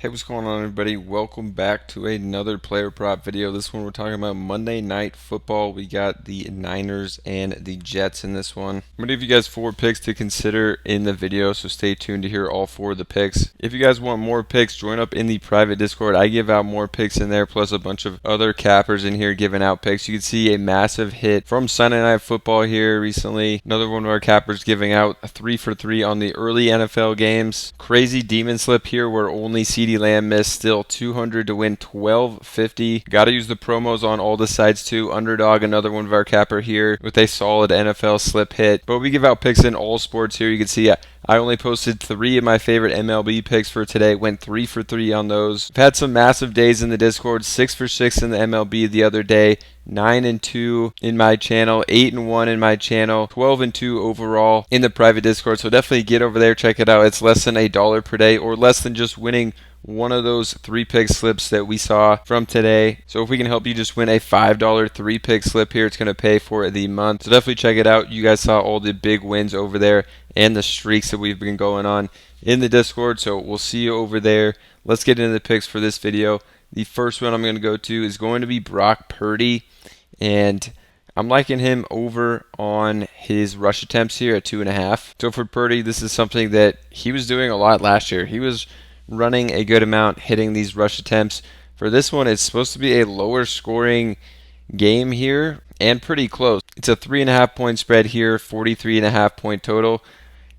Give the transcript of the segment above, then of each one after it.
Hey, what's going on, everybody? Welcome back to another player prop video. This one we're talking about Monday Night Football. We got the Niners and the Jets in this one. I'm going to give you guys 4 picks to consider in the video, so stay tuned to hear all 4 of the picks. If you guys want more picks, join up in the private Discord. I give out more picks in there, plus a bunch of other cappers in here giving out picks. You can see a massive hit from Sunday Night Football here recently. Another one of our cappers giving out a 3 for 3 on the early NFL games. Crazy demon slip here where only CeeDee Lamb missed, still 200 to win 1250. Got to use the promos on all the sides too. Underdog, another one of our capper here with a solid NFL slip hit. But we give out picks in all sports here. You can see I only posted 3 of my favorite MLB picks for today. Went 3 for 3 on those. I've had some massive days in the Discord. 6 for 6 in the MLB the other day. 9-2 in my channel, 8-1 in my channel, 12-2 overall in the private Discord. So definitely get over there, check it out. It's less than $1 per day, or less than just winning one of those 3-pick slips that we saw from today. So if we can help you just win a $5 3-pick slip here, it's going to pay for the month. So definitely check it out. You guys saw all the big wins over there and the streaks that we've been going on in the Discord. So we'll see you over there. Let's get into the picks for this video. The first one I'm going to go to is going to be Brock Purdy, and I'm liking him over on his rush attempts here at 2.5. So for Purdy, this is something that he was doing a lot last year. He was running a good amount, hitting these rush attempts. For this one, it's supposed to be a lower scoring game here and pretty close. It's a 3.5 point spread here, 43.5 point total.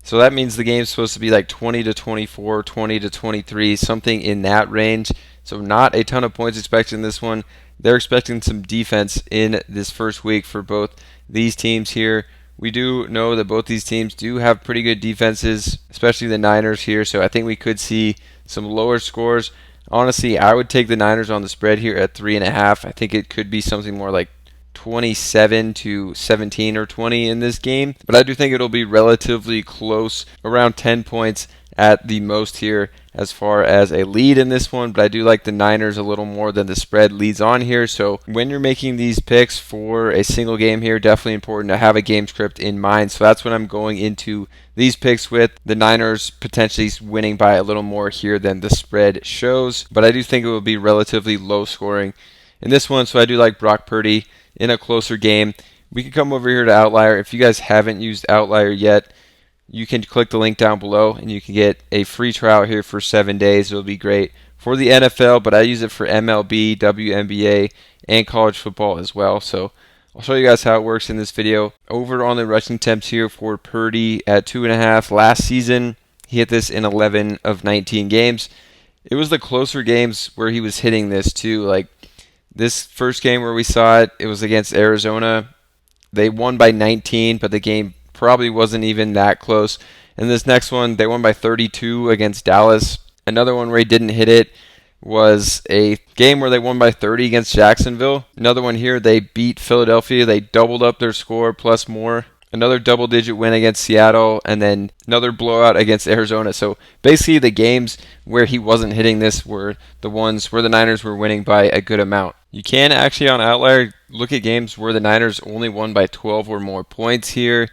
So that means the game's supposed to be like 20 to 24, 20 to 23, something in that range. So not a ton of points expected in this one. They're expecting some defense in this first week for both these teams here. We do know that both these teams do have pretty good defenses, especially the Niners here. So I think we could see some lower scores. Honestly, I would take the Niners on the spread here at 3.5. I think it could be something more like 27 to 17 or 20 in this game, but I do think it'll be relatively close, around 10 points at the most here as far as a lead in this one. But I do like the Niners a little more than the spread leads on here. So when you're making these picks for a single game here, definitely important to have a game script in mind. So that's what I'm going into these picks with. The Niners potentially winning by a little more here than the spread shows, but I do think it will be relatively low scoring in this one. So I do like Brock Purdy in a closer game. We can come over here to Outlier. If you guys haven't used Outlier yet, you can click the link down below and you can get a free trial here for 7 days. It'll be great for the NFL, but I use it for MLB, WNBA, and college football as well. So I'll show you guys how it works in this video. Over on the rushing attempts here for Purdy at 2.5. Last season, he hit this in 11 of 19 games. It was the closer games where he was hitting this too. Like this first game where we saw it, it was against Arizona. They won by 19, but the game probably wasn't even that close. And this next one, they won by 32 against Dallas. Another one where he didn't hit it was a game where they won by 30 against Jacksonville. Another one here, they beat Philadelphia. They doubled up their score plus more. Another double-digit win against Seattle, and then another blowout against Arizona. So basically the games where he wasn't hitting this were the ones where the Niners were winning by a good amount. You can actually on Outlier look at games where the Niners only won by 12 or more points here,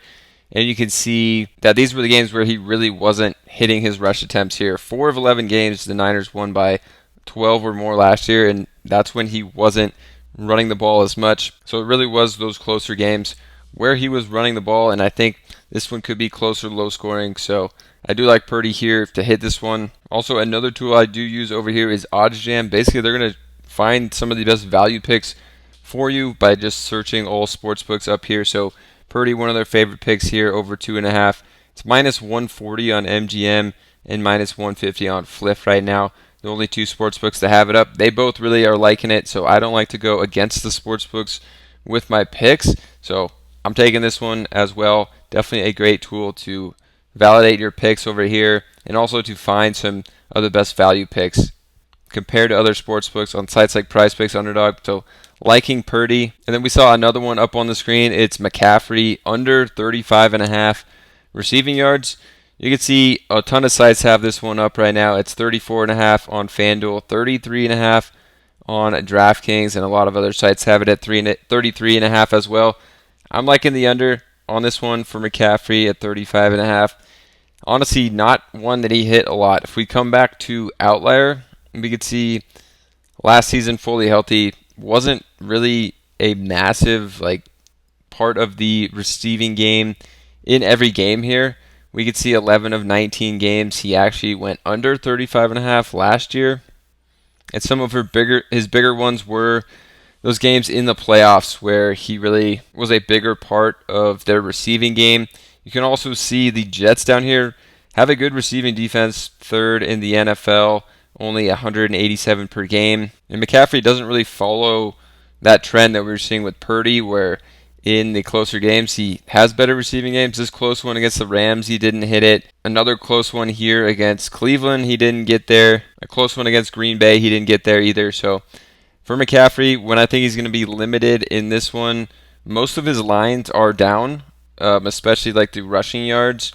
and you can see that these were the games where he really wasn't hitting his rush attempts here. 4 of 11 games the Niners won by 12 or more last year, and that's when he wasn't running the ball as much. So it really was those closer games where he was running the ball, and I think this one could be closer, low scoring. So I do like Purdy here to hit this one. Also, another tool I do use over here is OddsJam. Basically, they're going to find some of the best value picks for you by just searching all sportsbooks up here. So Purdy, one of their favorite picks here, over 2.5. It's minus 140 on MGM and minus 150 on Flip right now. The only 2 sportsbooks that have it up. They both really are liking it, so I don't like to go against the sportsbooks with my picks. So I'm taking this one as well. Definitely a great tool to validate your picks over here and also to find some of the best value picks compared to other sportsbooks on sites like Prizepicks, Underdog. So liking Purdy. And then we saw another one up on the screen. It's McCaffrey under 35.5 receiving yards. You can see a ton of sites have this one up right now. It's 34.5 on FanDuel, 33.5 on DraftKings, and a lot of other sites have it at 33.5 as well. I'm liking the under on this one for McCaffrey at 35.5. Honestly, not one that he hit a lot. If we come back to Outlier, We could see last season fully healthy wasn't really a massive part of the receiving game in every game here. We could see 11 of 19 games he actually went under 35.5 last year. And some of his bigger ones were those games in the playoffs where he really was a bigger part of their receiving game. You can also see the Jets down here have a good receiving defense, third in the NFL, only 187 per game. And McCaffrey doesn't really follow that trend that we were seeing with Purdy, where in the closer games he has better receiving games. This close one against the Rams, he didn't hit it. Another close one here against Cleveland, he didn't get there. A close one against Green Bay, he didn't get there either. So for McCaffrey, when I think he's going to be limited in this one, most of his lines are down, especially like the rushing yards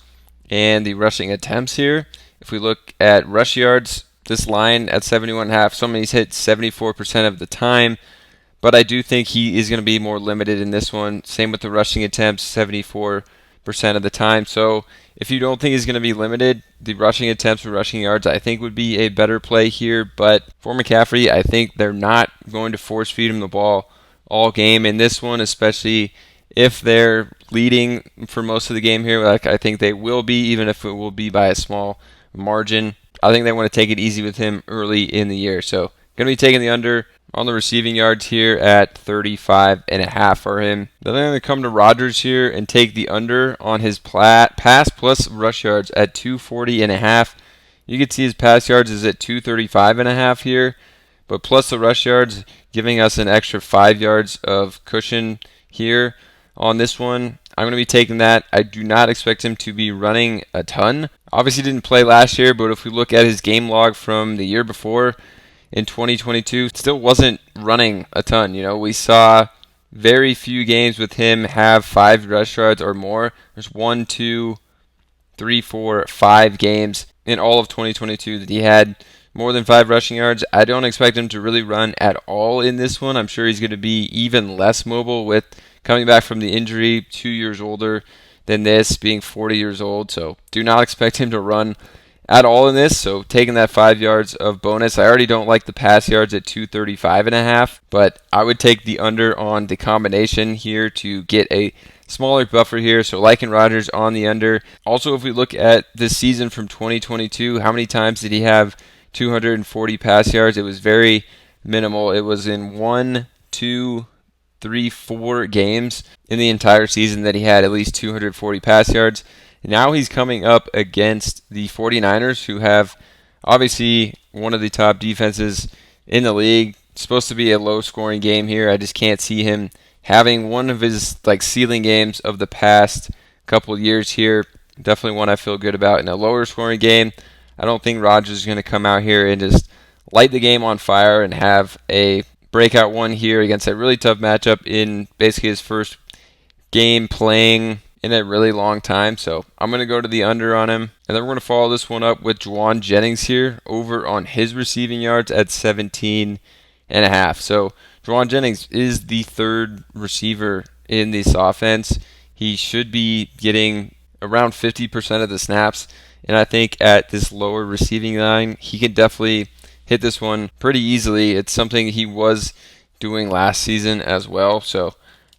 and the rushing attempts here. If we look at rush yards, this line at 71.5, some of these hit 74% of the time, but I do think he is going to be more limited in this one. Same with the rushing attempts, 74% of the time. So if you don't think he's going to be limited, the rushing attempts or rushing yards I think would be a better play here. But for McCaffrey, I think they're not going to force feed him the ball all game in this one, especially if they're leading for most of the game here, like I think they will be, even if it will be by a small margin. I think they want to take it easy with him early in the year. So going to be taking the under on the receiving yards here at 35.5 for him. Then they're going to come to Rodgers here and take the under on his pass plus rush yards at 240.5. You can see his pass yards is at 235.5 here, but plus the rush yards, giving us an extra 5 yards of cushion here on this one. I'm going to be taking that. I do not expect him to be running a ton. Obviously didn't play last year, but if we look at his game log from the year before, in 2022, still wasn't running a ton. We saw very few games with him have 5 rush yards or more. There's 1, 2, 3, 4, 5 games in all of 2022 that he had more than 5 rushing yards. I don't expect him to really run at all in this one. I'm sure he's going to be even less mobile with coming back from the injury, 2 years older than this, being 40 years old. So do not expect him to run at all in this. So taking that 5 yards of bonus. I already don't like the pass yards at 235.5, but I would take the under on the combination here to get a smaller buffer here. So liking Rodgers on the under. Also, if we look at this season from 2022, how many times did he have 240 pass yards? It was very minimal. It was in 1, 2, 3, 4 games in the entire season that he had at least 240 pass yards. Now he's coming up against the 49ers, who have obviously one of the top defenses in the league. It's supposed to be a low-scoring game here. I just can't see him having one of his ceiling games of the past couple years here. Definitely one I feel good about in a lower-scoring game. I don't think Rodgers is going to come out here and just light the game on fire and have a breakout one here against a really tough matchup in basically his first game playing in a really long time. So I'm going to go to the under on him. And then we're going to follow this one up with Jennings here over on his receiving yards at 17.5. So Jennings is the third receiver in this offense. He should be getting around 50% of the snaps. And I think at this lower receiving line, he can definitely hit this one pretty easily. It's something he was doing last season as well. So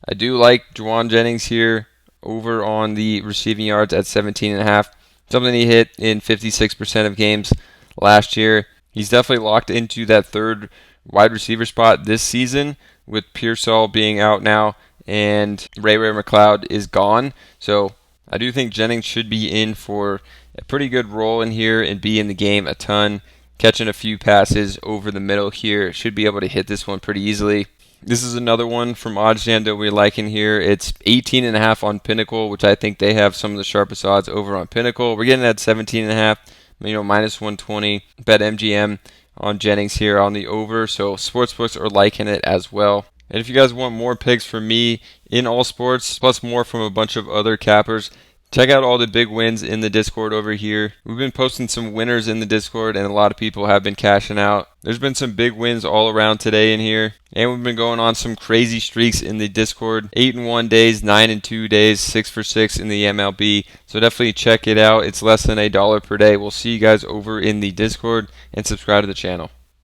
I do like Jennings here over on the receiving yards at 17.5. Something he hit in 56% of games last year. He's definitely locked into that third wide receiver spot this season with Pearsall being out now and Ray McCloud is gone. So I do think Jennings should be in for a pretty good role in here and be in the game a ton. Catching a few passes over the middle here. Should be able to hit this one pretty easily. This is another one from OddsJam that we're liking here. It's 18.5 on Pinnacle, which I think they have some of the sharpest odds over on Pinnacle. We're getting at 17.5, minus 120. Bet MGM on Jennings here on the over, so sportsbooks are liking it as well. And if you guys want more picks from me in all sports, plus more from a bunch of other cappers, check out all the big wins in the Discord over here. We've been posting some winners in the Discord, and a lot of people have been cashing out. There's been some big wins all around today in here, and we've been going on some crazy streaks in the Discord. 8-1 days, 9-2 days, 6 for 6 in the MLB. So definitely check it out. It's less than $1 per day. We'll see you guys over in the Discord, and subscribe to the channel.